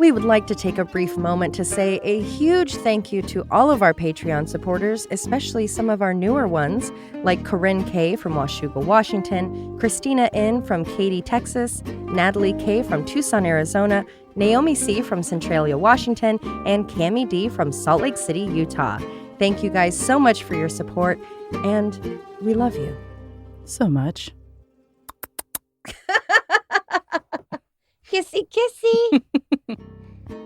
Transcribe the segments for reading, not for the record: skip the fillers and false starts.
We would like to take a brief moment to say a huge thank you to all of our Patreon supporters, especially some of our newer ones, like Corinne K. from Washougal, Washington, Christina N. from Katy, Texas, Natalie K. from Tucson, Arizona, Naomi C. from Centralia, Washington, and Cammie D. from Salt Lake City, Utah. Thank you guys so much for your support, and we love you. So much. Kissy, kissy.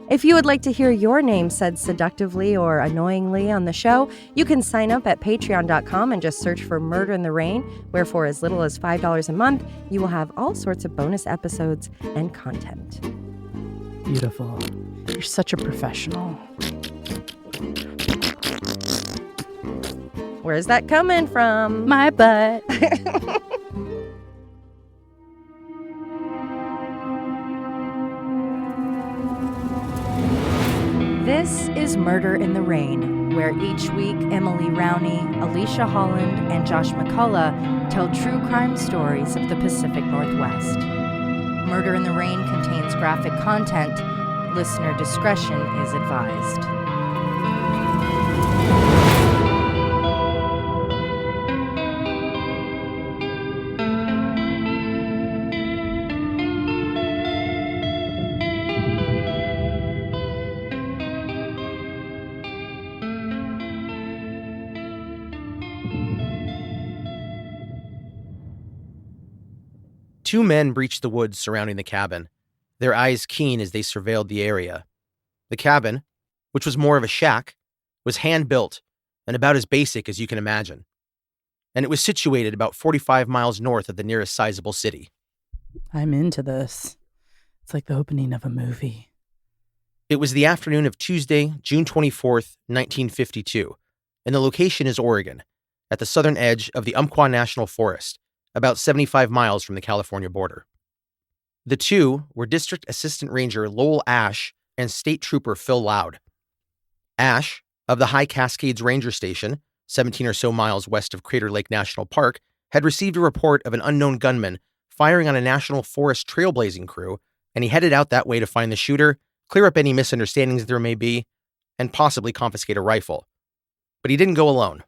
If you would like to hear your name said seductively or annoyingly on the show, you can sign up at patreon.com and just search for Murder in the Rain, where for as little as $5 a month, you will have all sorts of bonus episodes and content. Beautiful. You're such a professional. Where's that coming from? My butt. This is Murder in the Rain, where each week Emily Rowney, Alicia Holland, and Josh McCullough tell true crime stories of the Pacific Northwest. Murder in the Rain contains graphic content. Listener discretion is advised. Two men breached the woods surrounding the cabin, their eyes keen as they surveilled the area. The cabin, which was more of a shack, was hand-built and about as basic as you can imagine. And it was situated about 45 miles north of the nearest sizable city. I'm into this. It's like the opening of a movie. It was the afternoon of Tuesday, June 24th, 1952, and the location is Oregon, at the southern edge of the Umpqua National Forest, about 75 miles from the California border. The two were District Assistant Ranger Lowell Ash and State Trooper Phil Loud. Ash, of the High Cascades Ranger Station, 17 or so miles west of Crater Lake National Park, had received a report of an unknown gunman firing on a National Forest trailblazing crew, and he headed out that way to find the shooter, clear up any misunderstandings there may be, and possibly confiscate a rifle. But he didn't go alone.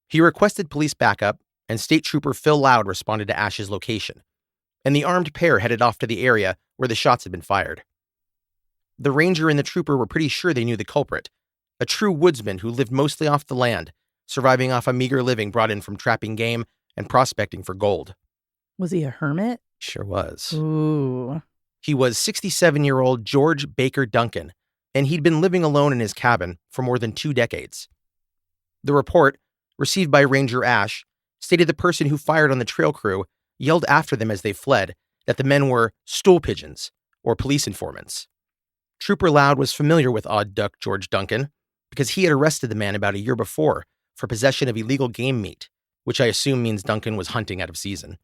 He requested police backup, and State Trooper Phil Loud responded to Ash's location, and the armed pair headed off to the area where the shots had been fired. The ranger and the trooper were pretty sure they knew the culprit, a true woodsman who lived mostly off the land, surviving off a meager living brought in from trapping game and prospecting for gold. Was he a hermit? Sure was. Ooh. He was 67-year-old George Baker Dunkin, and he'd been living alone in his cabin for more than 2 decades. The report, received by Ranger Ash, stated the person who fired on the trail crew yelled after them as they fled that the men were stool pigeons, or police informants. Trooper Loud was familiar with Odd Duck George Dunkin because he had arrested the man about a year before for possession of illegal game meat, which I assume means Dunkin was hunting out of season.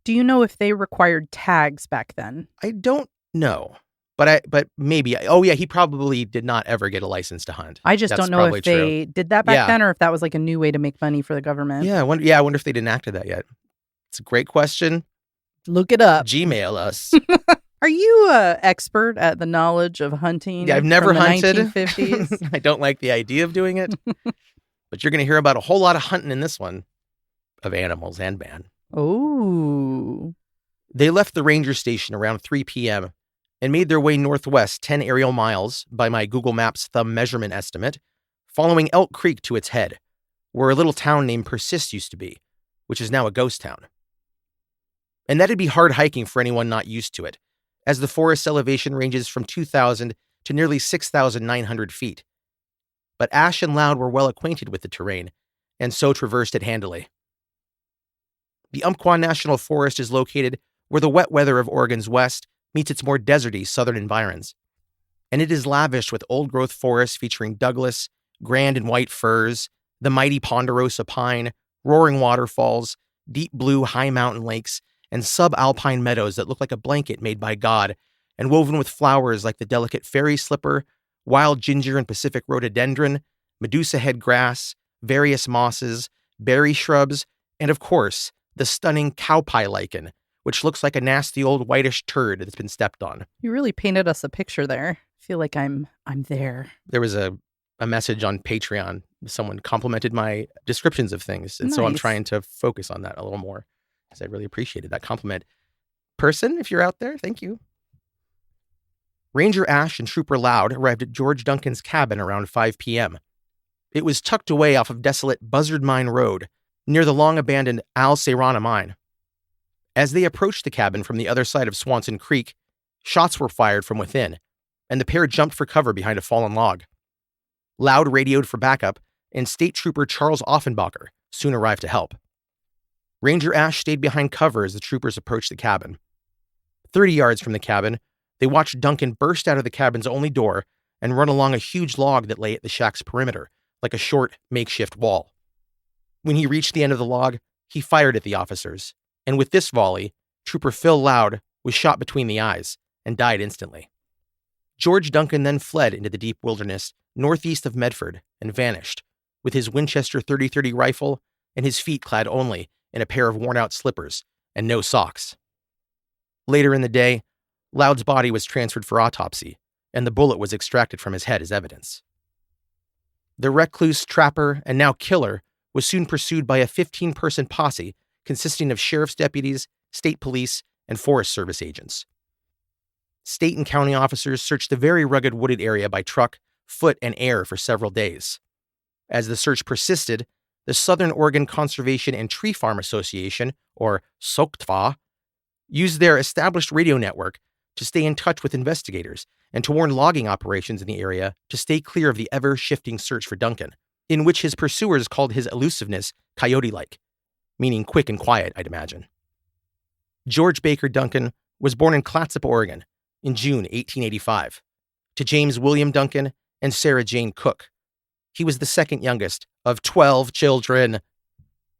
Do you know if they required tags back then? I don't know, but maybe. Oh yeah, he probably did not ever get a license to hunt. I just That's don't know if true. they did that back then or if that was like a new way to make money for the government. Yeah, I wonder if they'd enacted that yet. It's a great question. Look it up. Gmail us. Are you an expert at the knowledge of hunting? Yeah, I've never hunted. 1950s? I don't like the idea of doing it. But you're going to hear about a whole lot of hunting in this one, of animals and man. Oh. They left the ranger station around 3 p.m. and made their way northwest 10 aerial miles by my Google Maps thumb measurement estimate, following Elk Creek to its head, where a little town named Persist used to be, which is now a ghost town. And that'd be hard hiking for anyone not used to it, as the forest elevation ranges from 2,000 to nearly 6,900 feet. But Ash and Loud were well acquainted with the terrain, and so traversed it handily. The Umpqua National Forest is located where the wet weather of Oregon's west meets its more deserty southern environs, and it is lavish with old-growth forests featuring Douglas, grand and white firs, the mighty ponderosa pine, roaring waterfalls, deep blue high mountain lakes, and subalpine meadows that look like a blanket made by God and woven with flowers like the delicate fairy slipper, wild ginger and Pacific rhododendron, Medusa head grass, various mosses, berry shrubs, and of course, the stunning cowpie lichen, which looks like a nasty old whitish turd that's been stepped on. You really painted us a picture there. I feel like I'm there. There was a message on Patreon. Someone complimented my descriptions of things. And so I'm Nice. trying to focus on that a little more because I really appreciated that compliment. Person, if you're out there, thank you. Ranger Ash and Trooper Loud arrived at George Duncan's cabin around 5 p.m. It was tucked away off of desolate Buzzard Mine Road near the long-abandoned Al Serrana mine. As they approached the cabin from the other side of Swanson Creek, shots were fired from within, and the pair jumped for cover behind a fallen log. Loud radioed for backup, and State Trooper Charles Offenbacher soon arrived to help. Ranger Ash stayed behind cover as the troopers approached the cabin. 30 yards from the cabin, they watched Duncan burst out of the cabin's only door and run along a huge log that lay at the shack's perimeter, like a short, makeshift wall. When he reached the end of the log, he fired at the officers, and with this volley, Trooper Phil Loud was shot between the eyes and died instantly. George Duncan then fled into the deep wilderness northeast of Medford and vanished, with his Winchester .30-30 rifle and his feet clad only in a pair of worn-out slippers and no socks. Later in the day, Loud's body was transferred for autopsy, and the bullet was extracted from his head as evidence. The recluse, trapper, and now killer was soon pursued by a 15-person posse consisting of sheriff's deputies, state police, and Forest Service agents. State and county officers searched the very rugged wooded area by truck, foot, and air for several days. As the search persisted, the Southern Oregon Conservation and Tree Farm Association, or SOCTFA, used their established radio network to stay in touch with investigators and to warn logging operations in the area to stay clear of the ever-shifting search for Duncan, in which his pursuers called his elusiveness coyote-like, meaning quick and quiet, I'd imagine. George Baker Duncan was born in Clatsop, Oregon, in June 1885, to James William Duncan and Sarah Jane Cook. He was the second youngest of 12 children.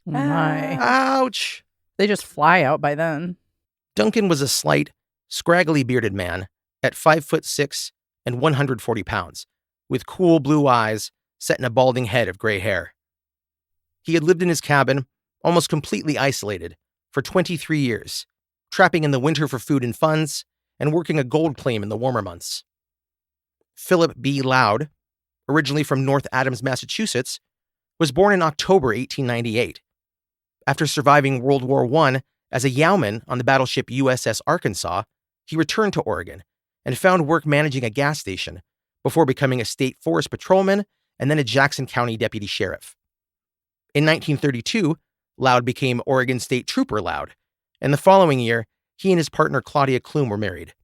Oh my. Ouch! They just fly out by then. Duncan was a slight, scraggly bearded man at 5'6" and 140 pounds, with cool blue eyes set in a balding head of gray hair. He had lived in his cabin, almost completely isolated, for 23 years, trapping in the winter for food and funds, and working a gold claim in the warmer months. Philip B. Loud, originally from North Adams, Massachusetts, was born in October 1898. After surviving World War I as a yowman on the battleship USS Arkansas, he returned to Oregon and found work managing a gas station before becoming a state forest patrolman and then a Jackson County deputy sheriff. In 1932, Loud became Oregon State Trooper Loud, and the following year, he and his partner Claudia Klume were married.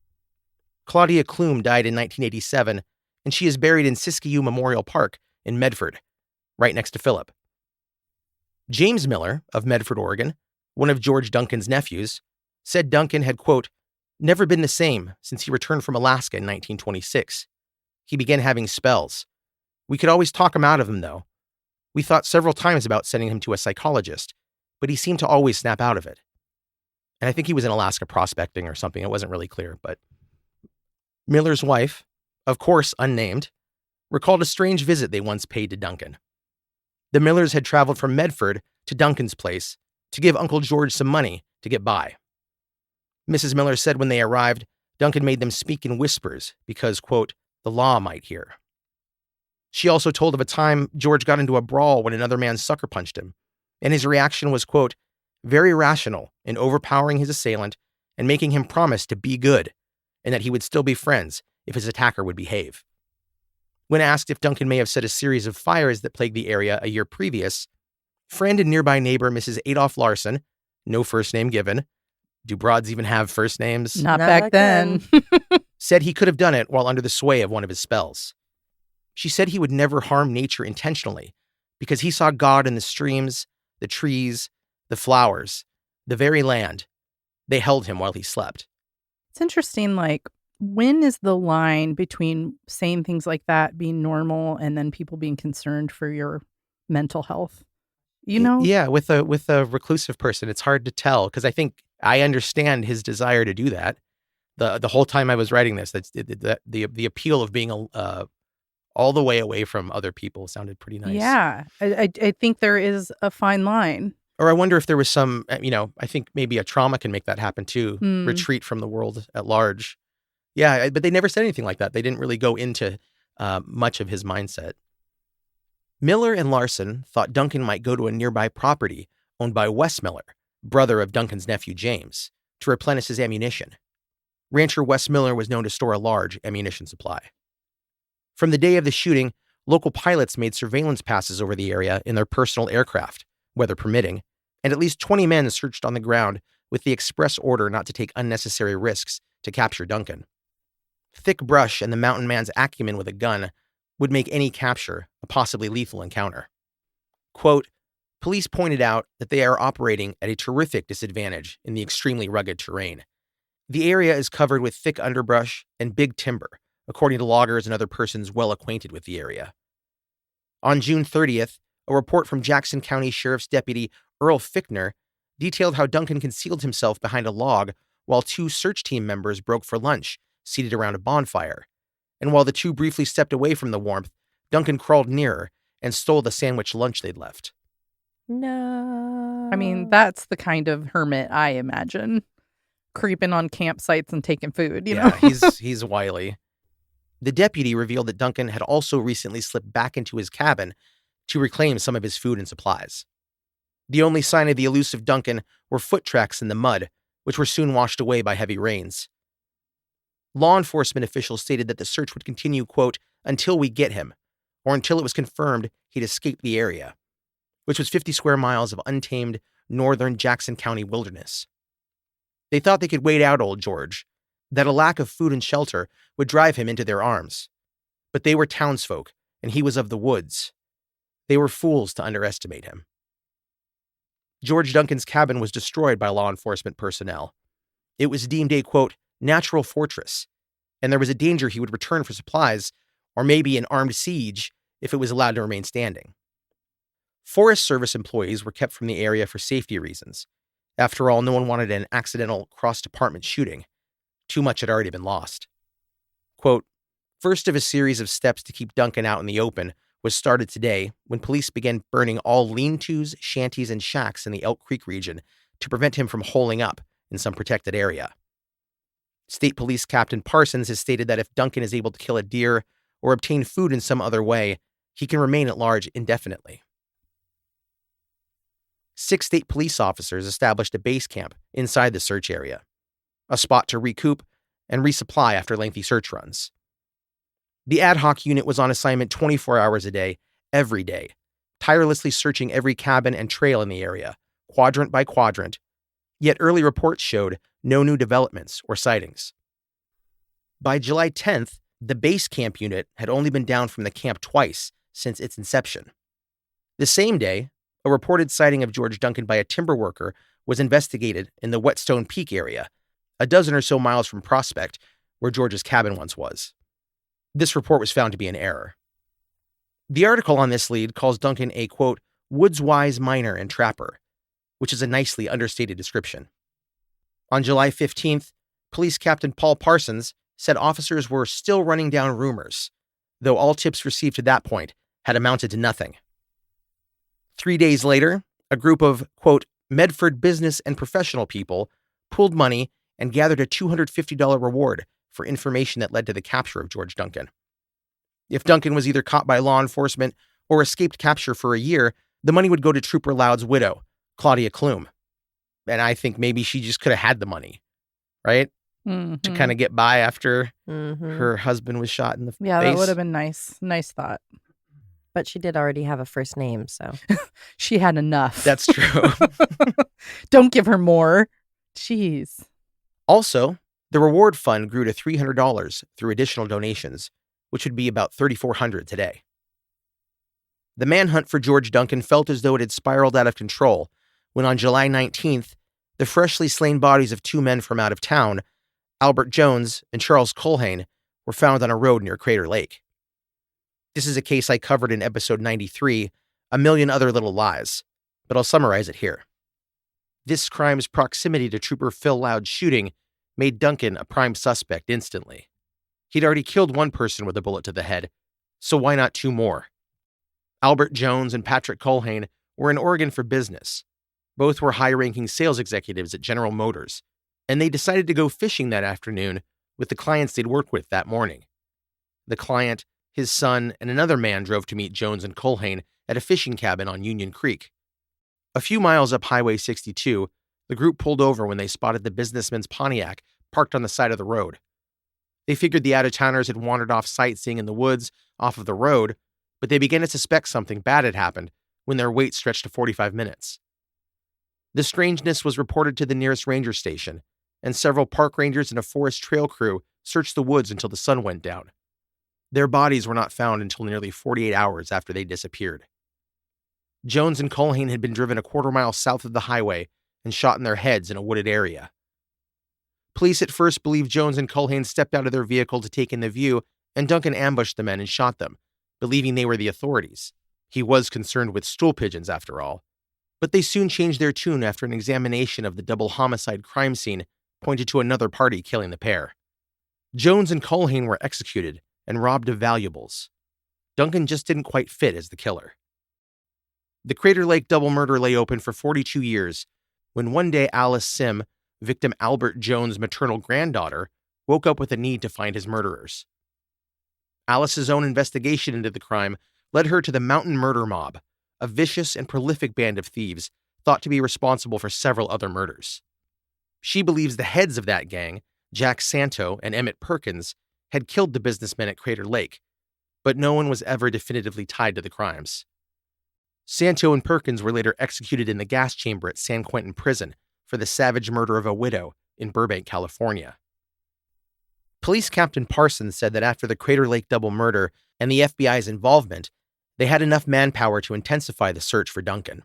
Claudia Klume died in 1987, and she is buried in Siskiyou Memorial Park in Medford, right next to Philip. James Miller of Medford, Oregon, one of George Duncan's nephews, said Duncan had, quote, never been the same since he returned from Alaska in 1926. He began having spells. We could always talk him out of them, though. We thought several times about sending him to a psychologist, but he seemed to always snap out of it. And I think he was in Alaska prospecting or something. It wasn't really clear, but Miller's wife, of course unnamed, recalled a strange visit they once paid to Duncan. The Millers had traveled from Medford to Duncan's place to give Uncle George some money to get by. Mrs. Miller said when they arrived, Duncan made them speak in whispers because, quote, the law might hear. She also told of a time George got into a brawl when another man sucker punched him, and his reaction was, quote, very rational in overpowering his assailant and making him promise to be good, and that he would still be friends if his attacker would behave. When asked if Duncan may have set a series of fires that plagued the area a year previous, friend and nearby neighbor Mrs. Adolph Larson, no first name given, do broads even have first names? Not back then. Said he could have done it while under the sway of one of his spells. She said he would never harm nature intentionally because he saw God in the streams, the trees, the flowers, the very land. They held him while he slept. It's interesting, like, when is the line between saying things like that being normal and then people being concerned for your mental health? You know? Yeah, with a reclusive person, it's hard to tell because I think I understand his desire to do that. The whole time I was writing this, the appeal of being all the way away from other people sounded pretty nice. Yeah, I think there is a fine line. Or I wonder if there was some, I think maybe a trauma can make that happen too. Retreat from the world at large. Yeah, but they never said anything like that. They didn't really go into much of his mindset. Miller and Larson thought Duncan might go to a nearby property owned by Wes Miller, brother of Duncan's nephew James, to replenish his ammunition. Rancher Wes Miller was known to store a large ammunition supply. From the day of the shooting, local pilots made surveillance passes over the area in their personal aircraft, weather permitting, and at least 20 men searched on the ground with the express order not to take unnecessary risks to capture Duncan. Thick brush and the mountain man's acumen with a gun would make any capture a possibly lethal encounter. Quote, police pointed out that they are operating at a terrific disadvantage in the extremely rugged terrain. The area is covered with thick underbrush and big timber, according to loggers and other persons well acquainted with the area. On June 30th, a report from Jackson County Sheriff's Deputy Earl Fickner detailed how Duncan concealed himself behind a log while two search team members broke for lunch, seated around a bonfire. And while the two briefly stepped away from the warmth, Duncan crawled nearer and stole the sandwich lunch they'd left. No. I mean, that's the kind of hermit I imagine. Creeping on campsites and taking food, you know? he's wily. The deputy revealed that Duncan had also recently slipped back into his cabin to reclaim some of his food and supplies. The only sign of the elusive Duncan were foot tracks in the mud, which were soon washed away by heavy rains. Law enforcement officials stated that the search would continue, quote, until we get him, or until it was confirmed he'd escaped the area, which was 50 square miles of untamed northern Jackson County wilderness. They thought they could wait out old George, that a lack of food and shelter would drive him into their arms. But they were townsfolk, and he was of the woods. They were fools to underestimate him. George Duncan's cabin was destroyed by law enforcement personnel. It was deemed a, quote, natural fortress, and there was a danger he would return for supplies, or maybe an armed siege if it was allowed to remain standing. Forest Service employees were kept from the area for safety reasons. After all, no one wanted an accidental cross-department shooting. Too much had already been lost. Quote, first of a series of steps to keep Duncan out in the open was started today when police began burning all lean-tos, shanties, and shacks in the Elk Creek region to prevent him from holing up in some protected area. State Police Captain Parsons has stated that if Duncan is able to kill a deer or obtain food in some other way, he can remain at large indefinitely. 6 state police officers established a base camp inside the search area, a spot to recoup and resupply after lengthy search runs. The ad hoc unit was on assignment 24 hours a day, every day, tirelessly searching every cabin and trail in the area, quadrant by quadrant, yet early reports showed no new developments or sightings. By July 10th, the base camp unit had only been down from the camp twice since its inception. The same day, a reported sighting of George Duncan by a timber worker was investigated in the Whetstone Peak area, a dozen or so miles from Prospect, where George's cabin once was. This report was found to be an error. The article on this lead calls Duncan a, quote, woods-wise miner and trapper, which is a nicely understated description. On July 15th, Police Captain Paul Parsons said officers were still running down rumors, though all tips received to that point had amounted to nothing. 3 days later, a group of, quote, Medford business and professional people pooled money and gathered a $250 reward for information that led to the capture of George Duncan. If Duncan was either caught by law enforcement or escaped capture for a year, the money would go to Trooper Loud's widow, Claudia Klume. And I think maybe she just could have had the money, right? Mm-hmm. To kind of get by after her husband was shot in the face. Yeah, that would have been nice. Nice thought. But she did already have a first name, so. She had enough. That's true. Don't give her more. Jeez. Also, the reward fund grew to $300 through additional donations, which would be about $3,400 today. The manhunt for George Duncan felt as though it had spiraled out of control when on July 19th, the freshly slain bodies of 2 men from out of town, Albert Jones and Charles Culhane, were found on a road near Crater Lake. This is a case I covered in episode 93, A Million Other Little Lies, but I'll summarize it here. This crime's proximity to Trooper Phil Loud's shooting made Duncan a prime suspect instantly. He'd already killed 1 person with a bullet to the head, so why not 2 more? Albert Jones and Patrick Culhane were in Oregon for business. Both were high-ranking sales executives at General Motors, and they decided to go fishing that afternoon with the clients they'd worked with that morning. The client, his son, and another man drove to meet Jones and Culhane at a fishing cabin on Union Creek. A few miles up Highway 62, the group pulled over when they spotted the businessman's Pontiac parked on the side of the road. They figured the out-of-towners had wandered off sightseeing in the woods off of the road, but they began to suspect something bad had happened when their wait stretched to 45 minutes. The strangeness was reported to the nearest ranger station, and several park rangers and a forest trail crew searched the woods until the sun went down. Their bodies were not found until nearly 48 hours after they disappeared. Jones and Culhane had been driven a quarter-mile south of the highway and shot in their heads in a wooded area. Police at first believed Jones and Culhane stepped out of their vehicle to take in the view, and Dunkin ambushed the men and shot them, believing they were the authorities. He was concerned with stool pigeons, after all. But they soon changed their tune after an examination of the double homicide crime scene pointed to another party killing the pair. Jones and Culhane were executed and robbed of valuables. Dunkin just didn't quite fit as the killer. The Crater Lake double murder lay open for 42 years when one day Alice Sim, victim Albert Jones' maternal granddaughter, woke up with a need to find his murderers. Alice's own investigation into the crime led her to the Mountain Murder Mob, a vicious and prolific band of thieves thought to be responsible for several other murders. She believes the heads of that gang, Jack Santo and Emmett Perkins, had killed the businessmen at Crater Lake, but no one was ever definitively tied to the crimes. Santo and Perkins were later executed in the gas chamber at San Quentin Prison for the savage murder of a widow in Burbank, California. Police Captain Parsons said that after the Crater Lake double murder and the FBI's involvement, they had enough manpower to intensify the search for Dunkin.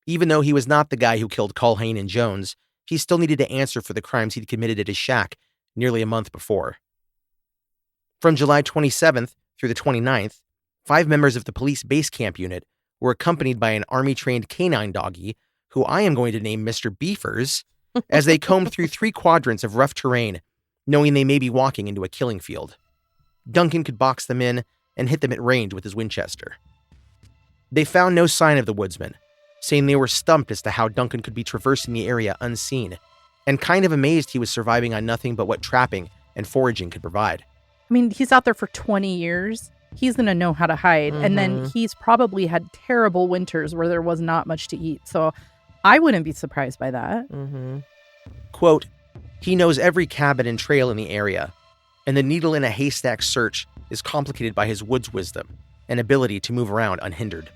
Even though he was not the guy who killed Culhane and Jones, he still needed to answer for the crimes he'd committed at his shack nearly a month before. From July 27th through the 29th, 5 members of the police base camp unit were accompanied by an Army-trained canine doggy, who I am going to name Mr. Beefers, as they combed through 3 quadrants of rough terrain, knowing they may be walking into a killing field. Dunkin could box them in and hit them at range with his Winchester. They found no sign of the Woodsman, saying they were stumped as to how Dunkin could be traversing the area unseen, and kind of amazed he was surviving on nothing but what trapping and foraging could provide. I mean, he's out there for 20 years. He's going to know how to hide. And then he's probably had terrible winters where there was not much to eat. So I wouldn't be surprised by that. Quote, he knows every cabin and trail in the area, and the needle in a haystack search is complicated by his woods wisdom and ability to move around unhindered.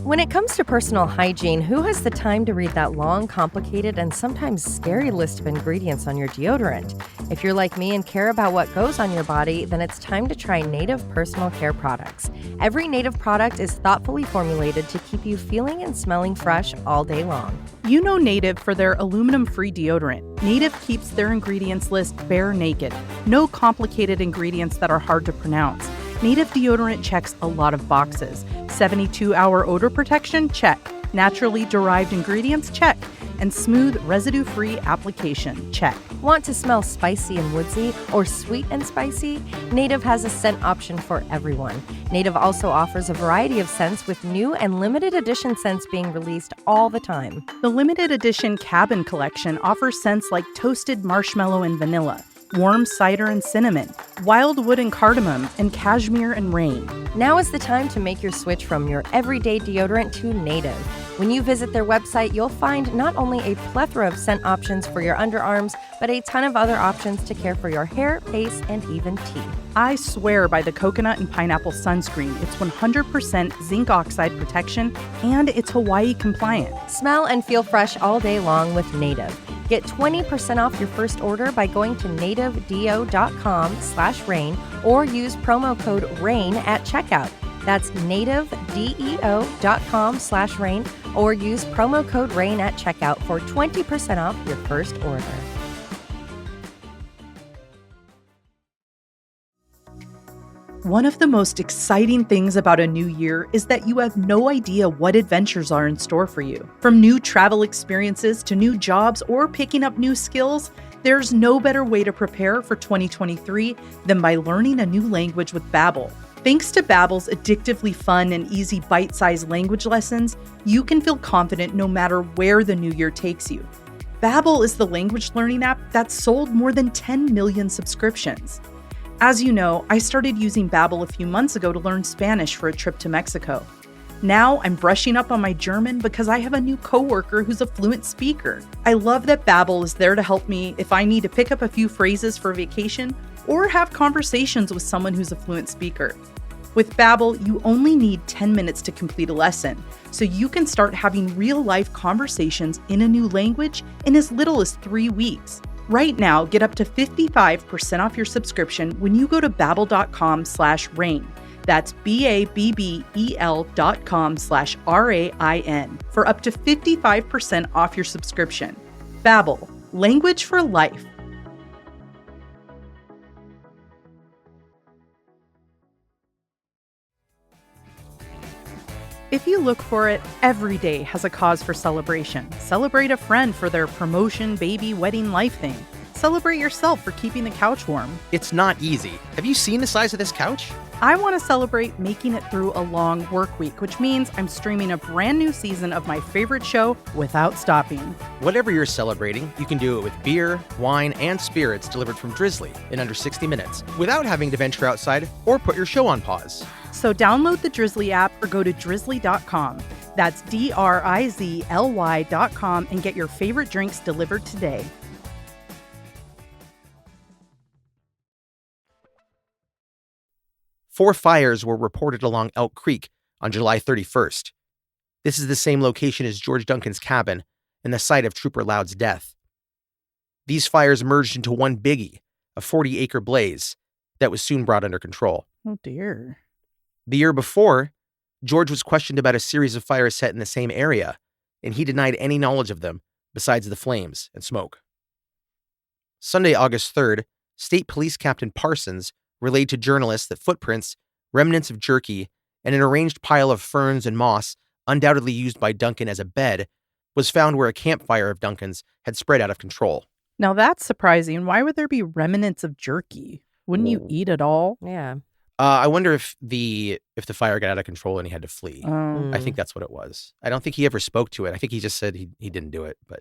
When it comes to personal hygiene, who has the time to read that long, complicated, and sometimes scary list of ingredients on your deodorant? If you're like me and care about what goes on your body, then it's time to try Native personal care products. Every Native product is thoughtfully formulated to keep you feeling and smelling fresh all day long. You know Native for their aluminum-free deodorant. Native keeps their ingredients list bare naked. No complicated ingredients that are hard to pronounce. Native deodorant checks a lot of boxes. 72-hour odor protection? Check. Naturally derived ingredients? Check. And smooth, residue-free application? Check. Want to smell spicy and woodsy or sweet and spicy? Native has a scent option for everyone. Native also offers a variety of scents with new and limited edition scents being released all the time. The limited edition Cabin Collection offers scents like toasted marshmallow and vanilla, warm cider and cinnamon, wildwood and cardamom, and cashmere and rain. Now is the time to make your switch from your everyday deodorant to Native. When you visit their website, you'll find not only a plethora of scent options for your underarms, but a ton of other options to care for your hair, face, and even teeth. I swear by the coconut and pineapple sunscreen. It's 100% zinc oxide protection, and it's Hawaii compliant. Smell and feel fresh all day long with Native. Get 20% off your first order by going to nativedeo.com/rain or use promo code RAIN at checkout. That's nativedeo.com/rain or use promo code RAIN at checkout for 20% off your first order. One of the most exciting things about a new year is that you have no idea what adventures are in store for you. From new travel experiences to new jobs or picking up new skills, there's no better way to prepare for 2023 than by learning a new language with Babbel. Thanks to Babbel's addictively fun and easy bite-sized language lessons, you can feel confident no matter where the new year takes you. Babbel is the language learning app that's sold more than 10 million subscriptions. As you know, I started using Babbel a few months ago to learn Spanish for a trip to Mexico. Now I'm brushing up on my German because I have a new coworker who's a fluent speaker. I love that Babbel is there to help me if I need to pick up a few phrases for vacation or have conversations with someone who's a fluent speaker. With Babbel, you only need 10 minutes to complete a lesson, so you can start having real-life conversations in a new language in as little as 3 weeks. Right now, get up to 55% off your subscription when you go to babbel.com/rain. That's BABBEL.com/RAIN for up to 55% off your subscription. Babbel, language for life. If you look for it, every day has a cause for celebration. Celebrate a friend for their promotion, baby, wedding, life thing. Celebrate yourself for keeping the couch warm. It's not easy. Have you seen the size of this couch? I want to celebrate making it through a long work week, which means I'm streaming a brand new season of my favorite show without stopping. Whatever you're celebrating, you can do it with beer, wine, and spirits delivered from Drizzly in under 60 minutes without having to venture outside or put your show on pause. So download the Drizzly app or go to drizzly.com. That's DRIZLY.com and get your favorite drinks delivered today. Four fires were reported along Elk Creek on July 31st. This is the same location as George Dunkin's cabin and the site of Trooper Loud's death. These fires merged into one biggie, a 40-acre blaze that was soon brought under control. Oh, dear. The year before, George was questioned about a series of fires set in the same area, and he denied any knowledge of them besides the flames and smoke. Sunday, August 3rd, State Police Captain Parsons relayed to journalists that footprints, remnants of jerky, and an arranged pile of ferns and moss, undoubtedly used by Dunkin as a bed, was found where a campfire of Dunkin's had spread out of control. Now that's surprising. Why would there be remnants of jerky? Wouldn't you eat it all? Yeah. I wonder if the fire got out of control and he had to flee. I think that's what it was. I don't think he ever spoke to it. I think he just said he didn't do it, but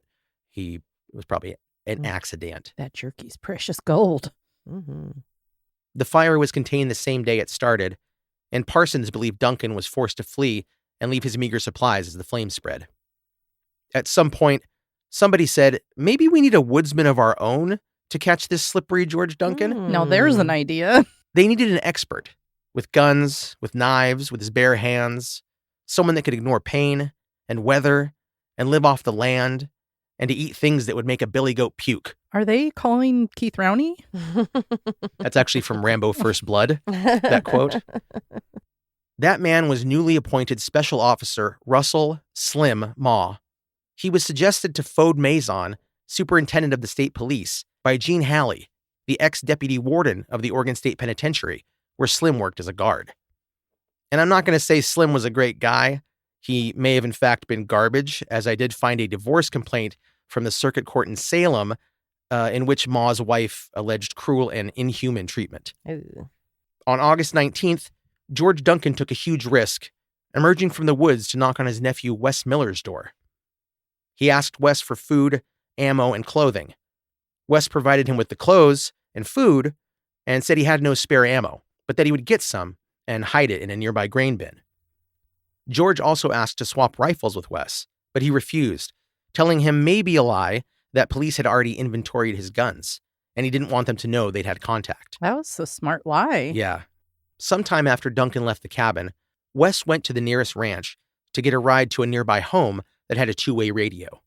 it was probably an accident. That jerky's precious gold. Mm-hmm. The fire was contained the same day it started, and Parsons believed Dunkin was forced to flee and leave his meager supplies as the flames spread. At some point, somebody said, maybe we need a woodsman of our own to catch this slippery George Dunkin. Now there's an idea. They needed an expert with guns, with knives, with his bare hands, someone that could ignore pain and weather and live off the land and to eat things that would make a billy goat puke. Are they calling Keith Rowney? That's actually from Rambo First Blood, that quote. That man was newly appointed Special Officer Russell Slim Maw. He was suggested to Fode Maison, Superintendent of the State Police, by Gene Halley, the ex-deputy warden of the Oregon State Penitentiary, where Slim worked as a guard. And I'm not going to say Slim was a great guy. He may have in fact been garbage, as I did find a divorce complaint from the circuit court in Salem in which Maw's wife alleged cruel and inhuman treatment. Ooh. On August 19th, George Dunkin took a huge risk, emerging from the woods to knock on his nephew Wes Miller's door. He asked Wes for food, ammo, and clothing. Wes provided him with the clothes and food and said he had no spare ammo, but that he would get some and hide it in a nearby grain bin. George also asked to swap rifles with Wes, but he refused, telling him maybe a lie that police had already inventoried his guns, and he didn't want them to know they'd had contact. That was a smart lie. Yeah. Sometime after Dunkin left the cabin, Wes went to the nearest ranch to get a ride to a nearby home that had a two-way radio.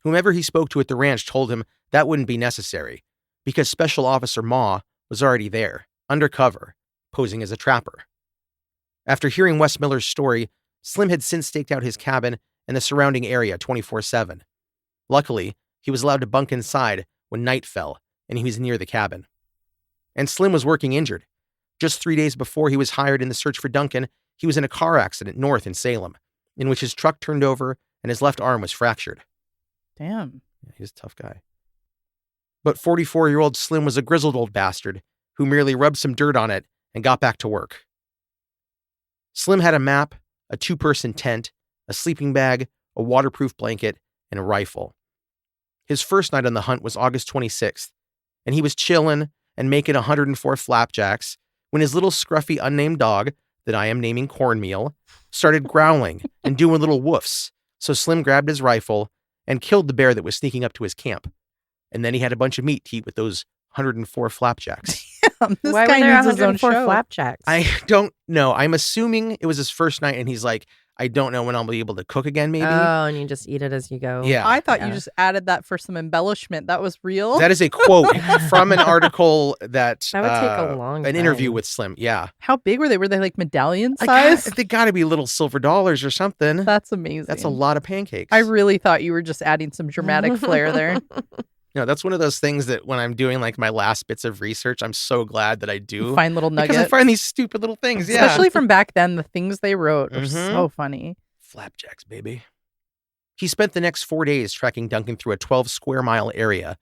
Whomever he spoke to at the ranch told him that wouldn't be necessary, because Special Officer Maw was already there, undercover, posing as a trapper. After hearing Wes Miller's story, Slim had since staked out his cabin and the surrounding area 24/7. Luckily, he was allowed to bunk inside when night fell and he was near the cabin. And Slim was working injured, Just 3 days before he was hired in the search for Dunkin, he was in a car accident north in Salem, in which his truck turned over and his left arm was fractured. Damn. Yeah, he's a tough guy. But 44-year-old Slim was a grizzled old bastard who merely rubbed some dirt on it and got back to work. Slim had a map, a 2-person tent, a sleeping bag, a waterproof blanket, and a rifle. His first night on the hunt was August 26th, and he was chilling and making 104 flapjacks when his little scruffy unnamed dog, that I am naming Cornmeal, started growling and doing little woofs. So Slim grabbed his rifle and killed the bear that was sneaking up to his camp. And then he had a bunch of meat to eat with those 104 flapjacks. This Why guy were there needs his own 104 show. flapjacks? I don't know. I'm assuming it was his first night, and he's like, I don't know when I'll be able to cook again, maybe. Oh, and you just eat it as you go. Yeah. I thought Yeah. you just added that for some embellishment. That was real. That is a quote from an article that That would take a long an interview time. with Slim. Yeah. How big were they? Were they like medallion I size? they got to be little silver dollars or something. That's amazing. That's a lot of pancakes. I really thought you were just adding some dramatic flair there. That's one of those things that when I'm doing like my last bits of research, I'm so glad that I do. Find little nuggets. Because I find these stupid little things. Yeah. Especially from back then, the things they wrote were Mhm. so funny. Flapjacks, baby. He spent the next 4 days tracking Dunkin through a 12-square-mile area,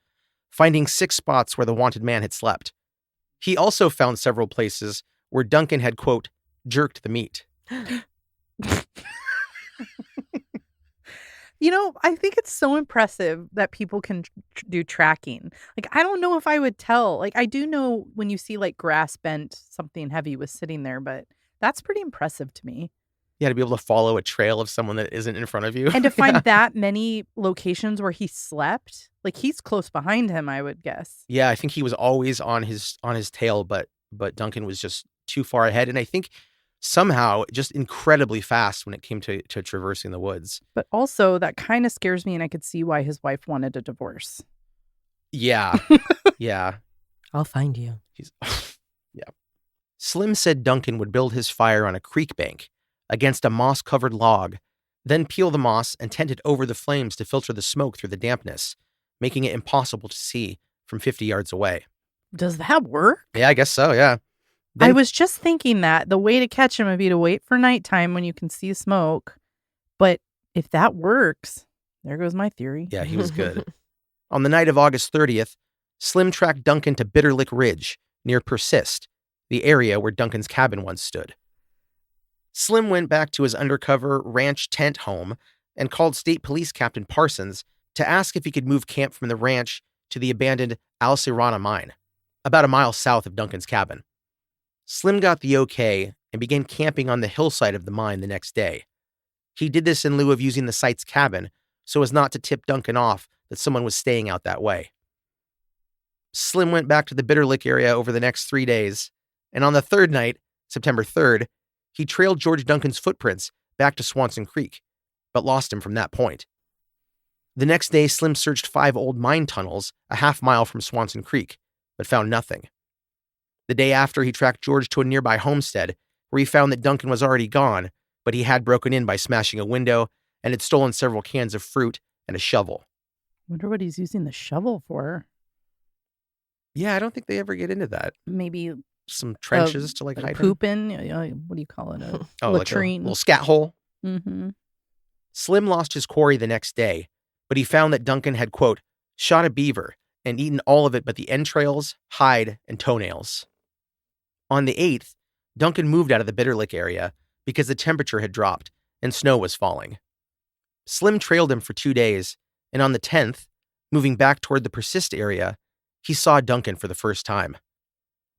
finding 6 spots where the wanted man had slept. He also found several places where Dunkin had, quote, jerked the meat. I think it's so impressive that people can do tracking. Like, I don't know if I would tell. Like, I do know when you see like grass bent, something heavy was sitting there, but that's pretty impressive to me. Yeah, to be able to follow a trail of someone that isn't in front of you. And to find Yeah. that many locations where he slept, like he's close behind him, I would guess. Yeah, I think he was always on his tail, but Dunkin was just too far ahead. And I think somehow just incredibly fast when it came to traversing the woods. But also, that kind of scares me, and I could see why his wife wanted a divorce. Yeah. Yeah. I'll find you. He's yeah. Slim said Dunkin would build his fire on a creek bank against a moss-covered log, then peel the moss and tent it over the flames to filter the smoke through the dampness, making it impossible to see from 50 yards away. Does that work? Yeah, I guess so, yeah. I Then- was just thinking that the way to catch him would be to wait for nighttime when you can see smoke. But if that works, there goes my theory. Yeah, he was good. On the night of August 30th, Slim tracked Dunkin to Bitter Lick Ridge, near Persist, the area where Dunkin's cabin once stood. Slim went back to his undercover ranch tent home and called State Police Captain Parsons to ask if he could move camp from the ranch to the abandoned Alcirana mine, about a mile south of Dunkin's cabin. Slim got the okay and began camping on the hillside of the mine the next day. He did this in lieu of using the site's cabin so as not to tip Dunkin off that someone was staying out that way. Slim went back to the Bitter Lick area over the next 3 days, and on the third night, September 3rd, he trailed George Dunkin's footprints back to Swanson Creek, but lost him from that point. The next day, Slim searched 5 old mine tunnels a half-mile from Swanson Creek, but found nothing. The day after, he tracked George to a nearby homestead, where he found that Dunkin was already gone, but he had broken in by smashing a window and had stolen several cans of fruit and a shovel. Wonder what he's using the shovel for. Yeah, I don't think they ever get into that. Maybe Some trenches to like hide in. poop in. What do you call it? A Oh, like a latrine. little scat hole. Mm-hmm. Slim lost his quarry the next day, but he found that Dunkin had, quote, shot a beaver and eaten all of it but the entrails, hide, and toenails. On the 8th, Dunkin moved out of the Bitter Lick area because the temperature had dropped and snow was falling. Slim trailed him for 2 days, and on the 10th, moving back toward the Persist area, he saw Dunkin for the first time.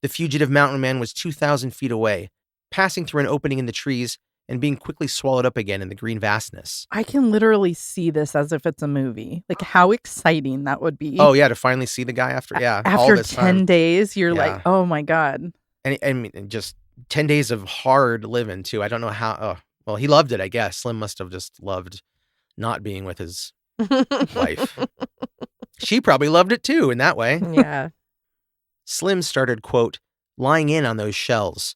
The fugitive mountain man was 2,000 feet away, passing through an opening in the trees and being quickly swallowed up again in the green vastness. I can literally see this as if it's a movie. Like, how exciting that would be. Oh, yeah, to finally see the guy after, all After this 10 time. days, you're Yeah. like, oh my God. And I mean, just 10 days of hard living, too. I don't know how. Oh, well, he loved it, I guess. Slim must have just loved not being with his wife. She probably loved it, too, in that way. Yeah. Slim started, quote, lying in on those shells,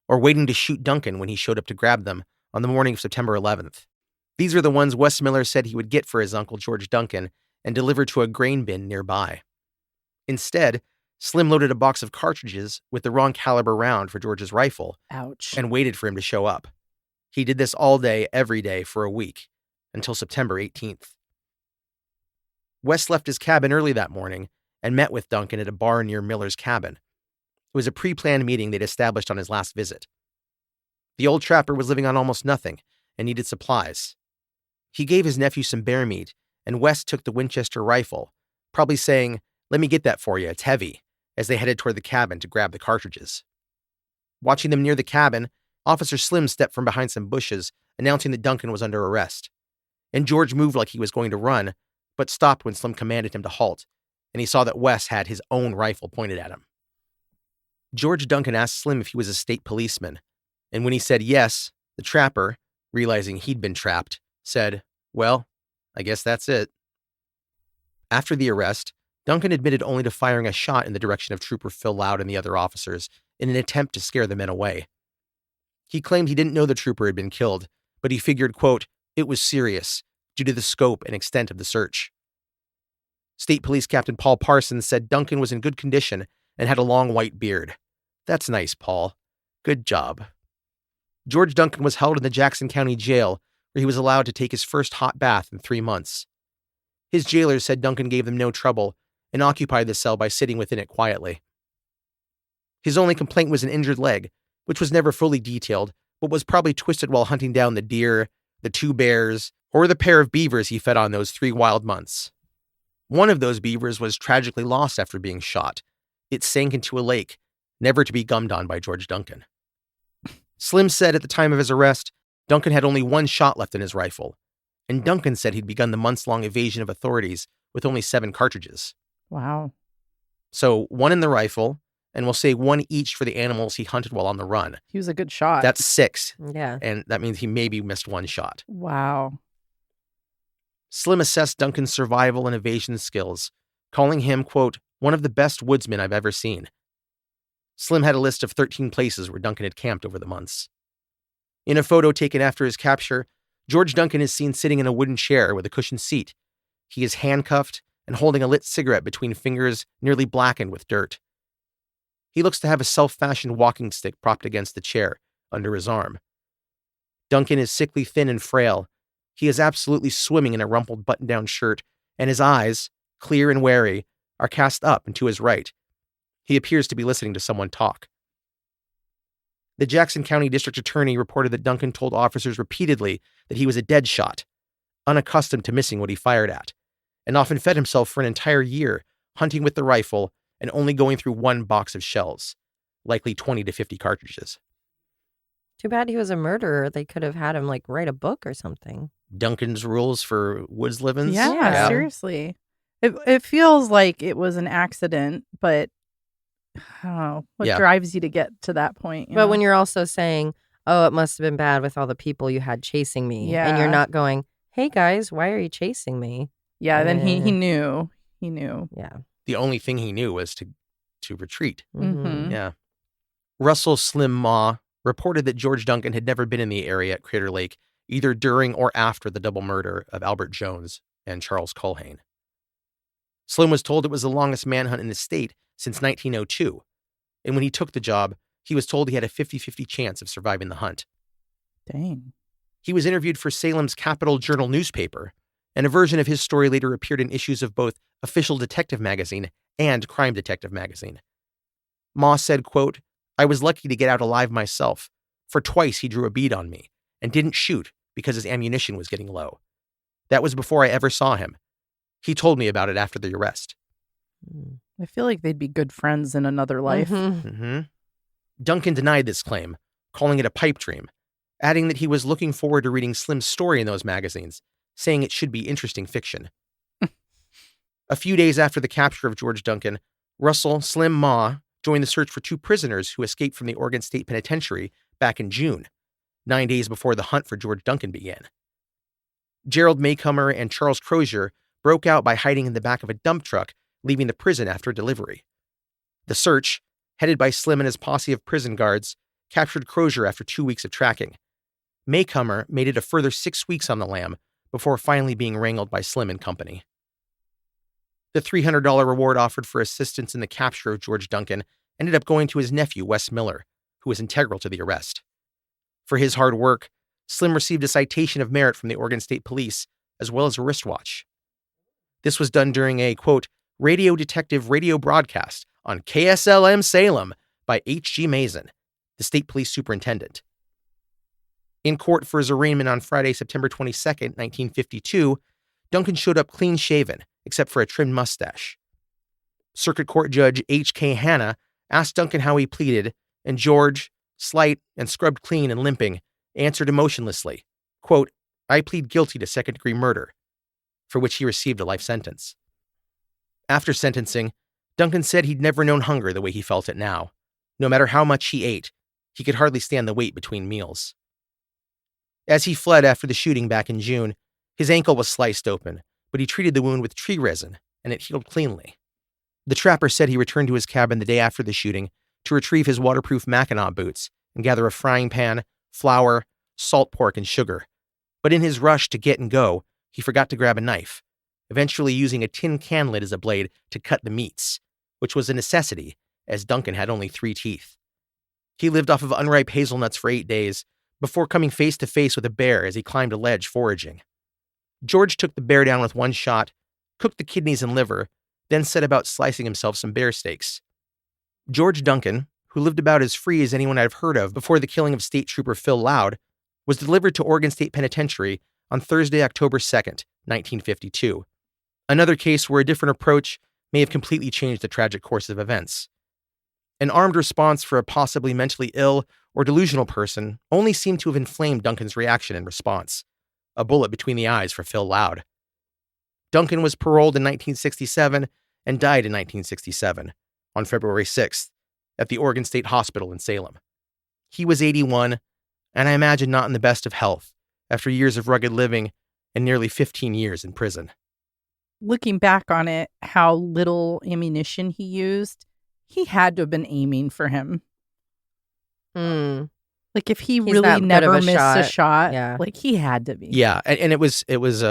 or waiting to shoot Dunkin when he showed up to grab them on the morning of September 11th. These were the ones Wes Miller said he would get for his uncle George Dunkin and deliver to a grain bin nearby. Instead, Slim loaded a box of cartridges with the wrong caliber round for George's rifle Ouch. and waited for him to show up. He did this all day, every day for a week, until September 18th. Wes left his cabin early that morning and met with Dunkin at a bar near Miller's cabin. It was a pre-planned meeting they'd established on his last visit. The old trapper was living on almost nothing and needed supplies. He gave his nephew some bear meat, and Wes took the Winchester rifle, probably saying, "Let me get that for you, it's heavy," as they headed toward the cabin to grab the cartridges. Watching them near the cabin, Officer Slim stepped from behind some bushes, announcing that Dunkin was under arrest. And George moved like he was going to run, but stopped when Slim commanded him to halt, and he saw that Wes had his own rifle pointed at him. George Dunkin asked Slim if he was a state policeman, and when he said yes, the trapper, realizing he'd been trapped, said, "Well, I guess that's it." After the arrest, Dunkin admitted only to firing a shot in the direction of Trooper Phil Loud and the other officers in an attempt to scare the men away. He claimed he didn't know the trooper had been killed, but he figured, quote, it was serious due to the scope and extent of the search. State Police Captain Paul Parsons said Dunkin was in good condition and had a long white beard. "That's nice, Paul. Good job." George Dunkin was held in the Jackson County Jail, where he was allowed to take his first hot bath in 3 months. His jailers said Dunkin gave them no trouble and occupied the cell by sitting within it quietly. His only complaint was an injured leg, which was never fully detailed, but was probably twisted while hunting down the deer, the 2 bears, or the pair of beavers he fed on those 3 wild months. One of those beavers was tragically lost after being shot. It sank into a lake, never to be gummed on by George Dunkin. Slim said at the time of his arrest, Dunkin had only 1 shot left in his rifle, and Dunkin said he'd begun the months-long evasion of authorities with only 7 cartridges. Wow. So 1 in the rifle, and we'll say 1 each for the animals he hunted while on the run. He was a good shot. That's 6. Yeah. And that means he maybe missed 1 shot. Wow. Slim assessed Dunkin's survival and evasion skills, calling him, quote, one of the best woodsmen I've ever seen. Slim had a list of 13 places where Dunkin had camped over the months. In a photo taken after his capture, George Dunkin is seen sitting in a wooden chair with a cushioned seat. He is handcuffed and holding a lit cigarette between fingers nearly blackened with dirt. He looks to have a self-fashioned walking stick propped against the chair under his arm. Dunkin is sickly thin and frail. He is absolutely swimming in a rumpled button-down shirt, and his eyes, clear and wary, are cast up and to his right. He appears to be listening to someone talk. The Jackson County District Attorney reported that Dunkin told officers repeatedly that he was a dead shot, unaccustomed to missing what he fired at, and often fed himself for an entire year, hunting with the rifle and only going through 1 box of shells, likely 20 to 50 cartridges. Too bad he was a murderer. They could have had him, write a book or something. Dunkin's rules for woods livings? Yeah, seriously. It feels like it was an accident, but I don't know what drives you to get to that point. But when you're also saying, oh, it must have been bad with all the people you had chasing me. Yeah. And you're not going, hey, guys, why are you chasing me? Yeah, then he knew. He knew. Yeah. The only thing he knew was to retreat. Mm-hmm. Yeah. Russell Slim Ma reported that George Dunkin had never been in the area at Crater Lake, either during or after the double murder of Albert Jones and Charles Culhane. Slim was told it was the longest manhunt in the state since 1902, and when he took the job, he was told he had a 50-50 chance of surviving the hunt. Dang. He was interviewed for Salem's Capital Journal newspaper, and a version of his story later appeared in issues of both Official Detective Magazine and Crime Detective Magazine. Ma said, quote, I was lucky to get out alive myself, for twice he drew a bead on me and didn't shoot because his ammunition was getting low. That was before I ever saw him. He told me about it after the arrest. I feel like they'd be good friends in another life. Dunkin denied this claim, calling it a pipe dream, adding that he was looking forward to reading Slim's story in those magazines, saying it should be interesting fiction. A few days after the capture of George Dunkin, Russell Slim Ma joined the search for 2 prisoners who escaped from the Oregon State Penitentiary back in June, 9 days before the hunt for George Dunkin began. Gerald Maycomer and Charles Crozier broke out by hiding in the back of a dump truck, leaving the prison after delivery. The search, headed by Slim and his posse of prison guards, captured Crozier after 2 weeks of tracking. Maycomer made it a further 6 weeks on the lam before finally being wrangled by Slim and company. The $300 reward offered for assistance in the capture of George Dunkin ended up going to his nephew, Wes Miller, who was integral to the arrest. For his hard work, Slim received a citation of merit from the Oregon State Police, as well as a wristwatch. This was done during a, quote, radio detective radio broadcast on KSLM Salem by H.G. Mason, the state police superintendent. In court for his arraignment on Friday, September 22nd, 1952, Dunkin showed up clean-shaven, except for a trimmed mustache. Circuit Court Judge H.K. Hanna asked Dunkin how he pleaded, and George, slight and scrubbed clean and limping, answered emotionlessly, quote, I plead guilty to second-degree murder, for which he received a life sentence. After sentencing, Dunkin said he'd never known hunger the way he felt it now. No matter how much he ate, he could hardly stand the wait between meals. As he fled after the shooting back in June, his ankle was sliced open, but he treated the wound with tree resin, and it healed cleanly. The trapper said he returned to his cabin the day after the shooting to retrieve his waterproof Mackinac boots and gather a frying pan, flour, salt pork, and sugar. But in his rush to get and go, he forgot to grab a knife, eventually using a tin can lid as a blade to cut the meats, which was a necessity, as Dunkin had only 3 teeth. He lived off of unripe hazelnuts for 8 days before coming face to face with a bear as he climbed a ledge foraging. George took the bear down with one shot, cooked the kidneys and liver, then set about slicing himself some bear steaks. George Dunkin, who lived about as free as anyone I've heard of before the killing of State Trooper Phil Loud, was delivered to Oregon State Penitentiary on Thursday, October 2nd, 1952. Another case where a different approach may have completely changed the tragic course of events. An armed response for a possibly mentally ill or delusional person only seemed to have inflamed Dunkin's reaction in response. A bullet between the eyes for Phil Loud. Dunkin was paroled in 1967 and died in 1967, on February 6th, at the Oregon State Hospital in Salem. He was 81, and I imagine not in the best of health, after years of rugged living and nearly 15 years in prison. Looking back on it, how little ammunition he used, he had to have been aiming for him. Like if he really never missed a shot, yeah. Like he had to be. Yeah, and it was it was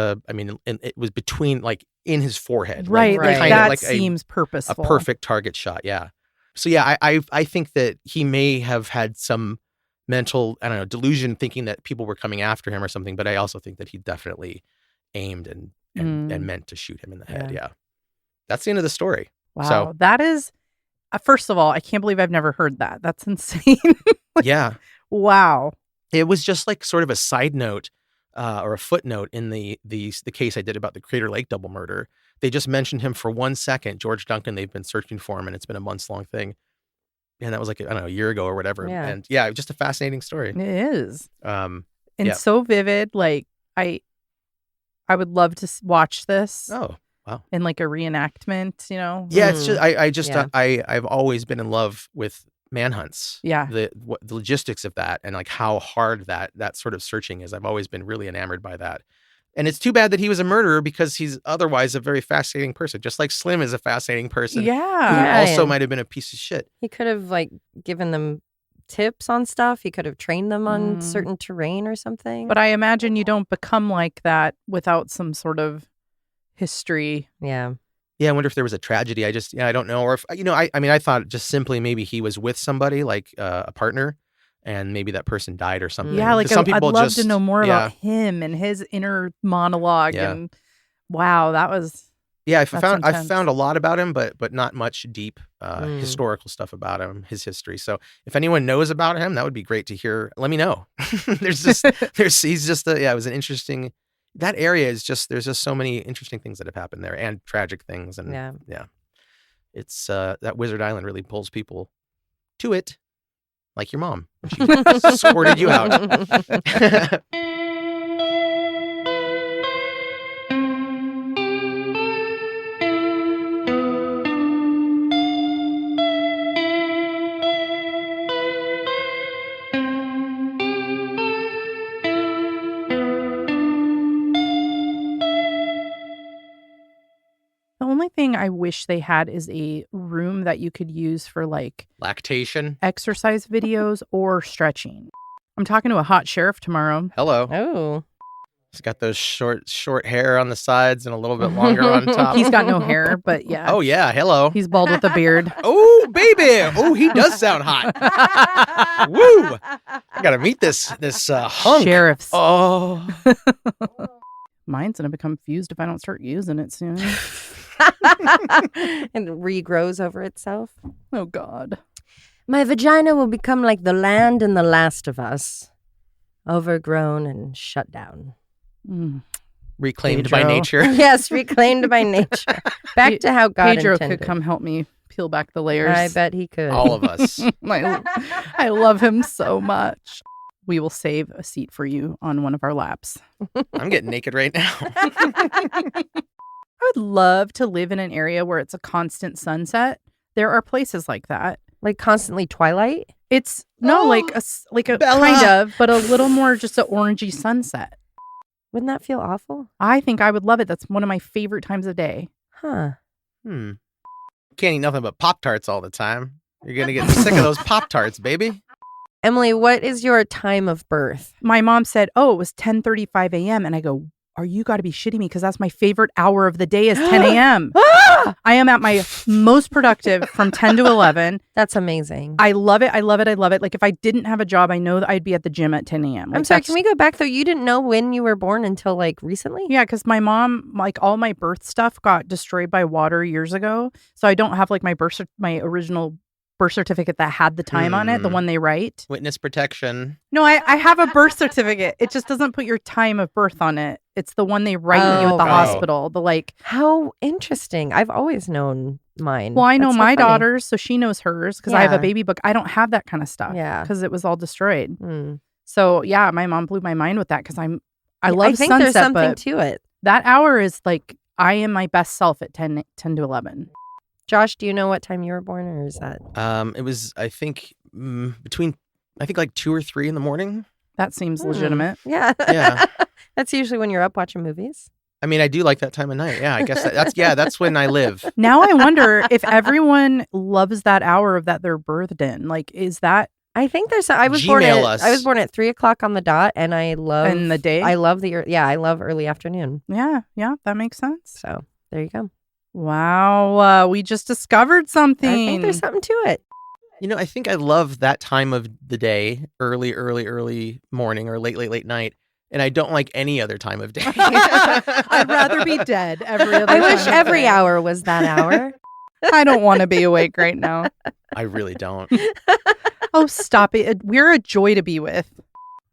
between, like, in his forehead. Right, like that like seems purposeful. A perfect target shot, yeah. So yeah, I think that he may have had some mental, I don't know, delusion thinking that people were coming after him or something, but I also think that he definitely aimed and meant to shoot him in the head, yeah. That's the end of the story. Wow, So, that is, first of all, I can't believe I've never heard that. That's insane. yeah. Wow. It was just like sort of a side note or a footnote in the case I did about the Crater Lake double murder. They just mentioned him for 1 second, George Dunkin. They've been searching for him, and it's been a months-long thing. And that was like, I don't know, a year ago or whatever. Yeah. And yeah, just a fascinating story. It is. Yeah. And so vivid. Like, I would love to watch this. Oh, wow. In like a reenactment, you know? Yeah, it's just, Yeah. I've always been in love with manhunts. Yeah. The logistics of that and like how hard that sort of searching is. I've always been really enamored by that. And it's too bad that he was a murderer because he's otherwise a very fascinating person, just like Slim is a fascinating person. Yeah. Who also might have been a piece of shit. He could have like given them tips on stuff. He could have trained them on certain terrain or something. But I imagine you don't become like that without some sort of history. Yeah. Yeah, I wonder if there was a tragedy. I don't know. Or if, I thought just simply maybe he was with somebody, like a partner, and maybe that person died or something. Yeah, like 'Cause some I'd people love to know more yeah. about him and his inner monologue. Yeah. And wow, that was... Yeah, I intense. found a lot about him, but not much deep historical stuff about him, his history. So if anyone knows about him, that would be great to hear. Let me know. It was an interesting. That area is just, there's just so many interesting things that have happened there and tragic things. And yeah. It's that Wizard Island really pulls people to it, like your mom. She squirted you out. The only thing I wish they had is a room that you could use for like Lactation. exercise videos or stretching. I'm talking to a hot sheriff tomorrow. Hello. Oh. He's got those short hair on the sides and a little bit longer on top. He's got no hair, but yeah. Oh, yeah. Hello. He's bald with a beard. Oh, baby. Oh, he does sound hot. Woo. I got to meet this hunk. Sheriffs. Oh. Mine's going to become fused if I don't start using it soon. And regrows over itself. Oh, God. My vagina will become like the land in The Last of Us. Overgrown and shut down. Reclaimed by Pedro. nature. Yes, reclaimed by nature. Back to how God Pedro intended. could come help me peel back the layers. I bet he could. All of us. I love him so much. We will save a seat for you on one of our laps. I'm getting naked right now. I would love to live in an area where it's a constant sunset. There are places like that. Like constantly twilight? It's like a Bella. kind of, but a little more just an orangey sunset. Wouldn't that feel awful? I think I would love it. That's one of my favorite times of day. Huh. Can't eat nothing but Pop-Tarts all the time. You're going to get sick of those Pop-Tarts, baby. Emily, what is your time of birth? My mom said, "Oh, it was 10:35 a.m." And I go, "Are you got to be shitting me? Because that's my favorite hour of the day is 10 a.m. I am at my most productive from 10 to 11. That's amazing. I love it. I love it. I love it. Like if I didn't have a job, I know that I'd be at the gym at 10 a.m. Like, I'm sorry, can we go back though? You didn't know when you were born until like recently? Yeah, because my mom, like all my birth stuff got destroyed by water years ago. So I don't have like my original birth certificate that had the time on it, the one they write. Witness protection. No, I have a birth certificate. It just doesn't put your time of birth on it. It's the one they write you at the hospital. The like. How interesting. I've always known mine. Well, I know That's so my funny. daughter's, so she knows hers because I have a Yeah. baby book. I don't have that kind of stuff. Yeah. Because it was all destroyed. Mm. So yeah, my mom blew my mind with that because I love I think sunset, there's something but to it. that hour is like I am my best self at 10 to 11. Josh, do you know what time you were born, or is that? It was, I think, between, like 2 or 3 in the morning. That seems legitimate. Yeah. Yeah. That's usually when you're up watching movies. I mean, I do like that time of night. Yeah, I guess that's when I live. Now I wonder if everyone loves that hour of that they're birthed in. Like, is that I think there's. I was Gmail us. I was born at 3:00 on the dot, and I love in the day? I love I love early afternoon. Yeah, that makes sense. So there you go. Wow, we just discovered something. I think there's something to it. You know, I think I love that time of the day, early morning or late night. And I don't like any other time of day. I'd rather be dead every other I wish time of every day. hour was that hour. I don't want to be awake right now. I really don't. Oh, stop it. We're a joy to be with.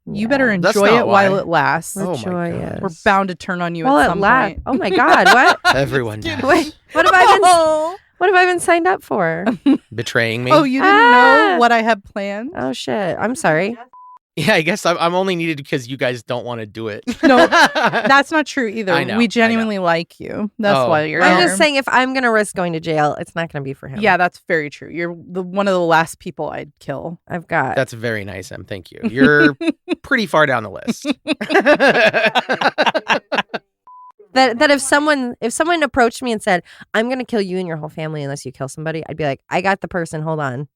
You better Yeah. That's enjoy not it while why. it lasts. Oh, my joyous. God. We're bound to turn on you Well, at at some last. point. Oh my God! What? Everyone does. Wait, what have I been signed up for? Betraying me. Oh, you didn't know what I had planned? Oh shit! I'm sorry. Yeah, I guess I'm only needed because you guys don't want to do it. No, that's not true either. I know, We genuinely like you. That's Oh. why you're I'm here. just saying, if I'm gonna risk going to jail, it's not gonna be for him. Yeah, that's very true. You're one of the last people I'd kill. I've got. That's very nice, Em. Thank you. You're pretty far down the list. that if someone approached me and said, "I'm gonna kill you and your whole family unless you kill somebody," I'd be like, "I got the person. Hold on."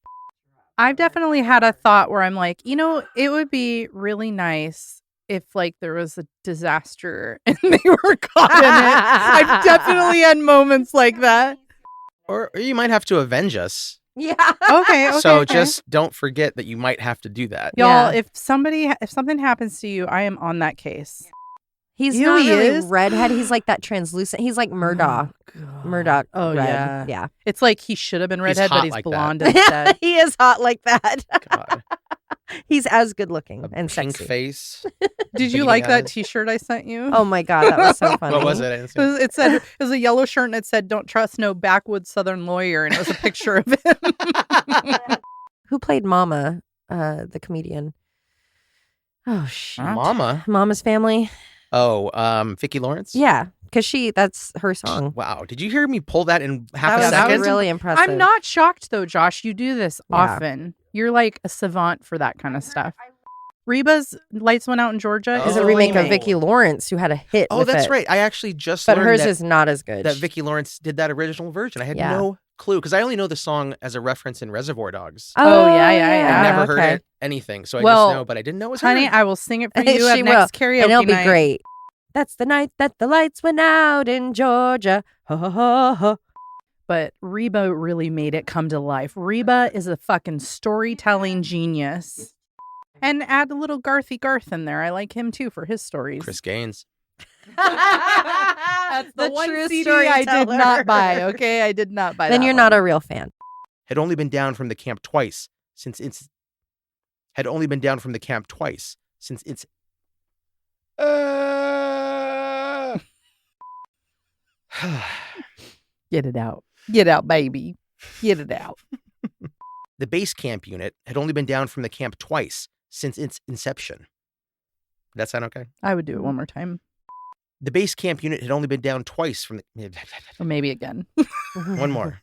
I've definitely had a thought where I'm like, it would be really nice if like there was a disaster and they were caught in it. I've definitely had moments like that. Or you might have to avenge us. Yeah. Okay. So okay. just don't forget that you might have to do that. Y'all, Yeah. if something happens to you, I am on that case. He's Here not he really is. redhead. He's like that translucent. He's like Murdoch. Murdoch. Oh, red. yeah. Yeah. It's like he should have been redhead, hot but he's like that. blonde instead. He is hot like that. God. He's as good looking A and pink sexy. face. Did you Beady like that eyes. T-shirt I sent you? Oh my God, that was so funny. What was it? I didn't see It said it was a yellow shirt and it said "Don't trust no backwoods Southern lawyer," and it was a picture of him. Who played Mama, the comedian? Oh shit. Mama. Mama's Family. Oh, Vicki Lawrence? Yeah, because that's her song. Wow. Did you hear me pull that in half That a was second? really impressive. I'm not shocked though, Josh. You do this Yeah. often. You're like a savant for that kind of stuff. Reba's Lights Went Out in Georgia It's is a a remake of remake. Vicki Lawrence, who had a hit. Oh, with that's it. right. I actually just But learned hers that, is not as good. that Vicki Lawrence did that original version. I had Yeah. no clue because I only know the song as a reference in Reservoir Dogs. Oh, yeah. I never heard okay. it, anything. So I Well, just know, but I didn't know it was honey, her. I will sing it for you She at next will, karaoke and it'll be night. great. That's the night that the lights went out in Georgia. Ha ha ha ha. But Reba really made it come to life. Reba is a fucking storytelling genius. And add a little Garthy Garth in there. I like him too for his stories. Chris Gaines. That's the one true CD I did storyteller. not buy. Okay, I did not buy. Then that you're one. not a real fan. Had only been down from the camp twice since its. Get it out. Get out, baby. Get it out. The base camp unit had only been down from the camp twice since its inception. Did that sound okay? I would do it one more time. The base camp unit had only been down twice from the. Or maybe again. One more.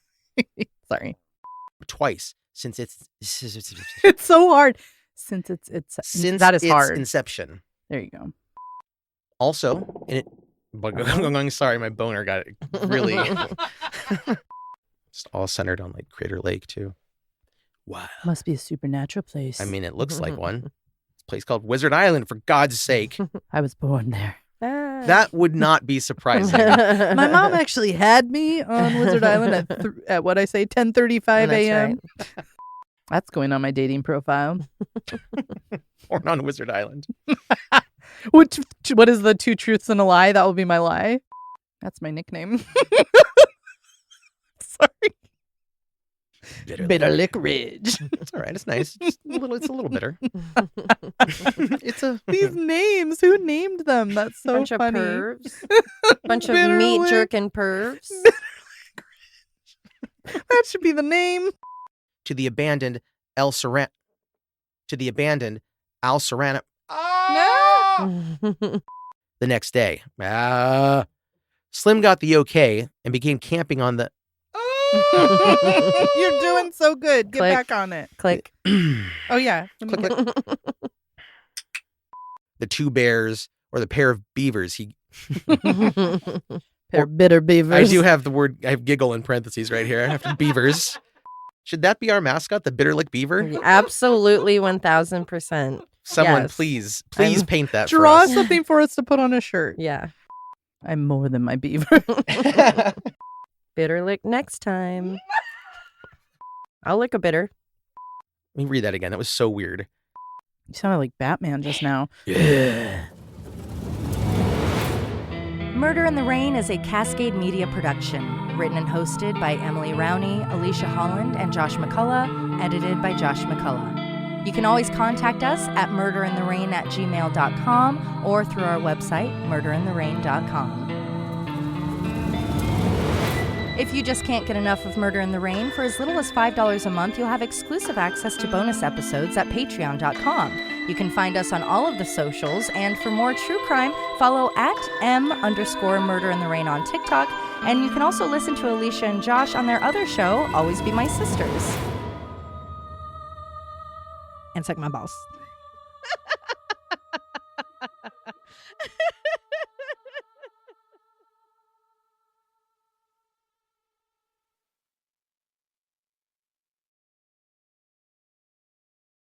Sorry. Twice since its. It's so hard. Since Since that is its hard. inception. There you go. Also, in it. Sorry, my boner got really. Just all centered on like Crater Lake too. Wow. Must be a supernatural place. I mean, it looks like one. It's a place called Wizard Island, for God's sake. I was born there. That would not be surprising. My mom actually had me on Wizard Island at what I say, 10:35 a.m. Right. That's going on my dating profile. Born on Wizard Island. What is the 2 truths and a lie? That will be my lie. That's my nickname. Sorry. Bitter Lick Ridge. It's all right. It's nice. It's a little bitter. These names. Who named them? That's so Bunch funny. of pervs. Bunch of Bitter meat Lick. jerking pervs. That should be the name. To the abandoned Al Serrano. No. The next day. Slim got the okay and began camping on the. You're doing so good. Get Click. back on it. Click. Oh, yeah. Click, click. The 2 bears or the pair of beavers. They're bitter beavers. I do have the word. I have giggle in parentheses right here after beavers. Should that be our mascot, the Bitter Lick Beaver? Absolutely 1000%. Someone, Yes. please I'm- paint that for Draw us. something for us to put on a shirt. Yeah. I'm more than my beaver. Bitter lick next time. I'll lick a bitter. Let me read that again. That was so weird. You sounded like Batman just now. Yeah. Murder in the Rain is a Cascade Media production, written and hosted by Emily Rowney, Alicia Holland, and Josh McCullough, edited by Josh McCullough. You can always contact us at murderintherain@gmail.com or through our website, murderintherain.com. If you just can't get enough of Murder in the Rain, for as little as $5 a month, you'll have exclusive access to bonus episodes at patreon.com. You can find us on all of the socials, and for more true crime, follow at @M_Murder in the Rain on TikTok, and you can also listen to Alicia and Josh on their other show, Always Be My Sisters. And suck my balls.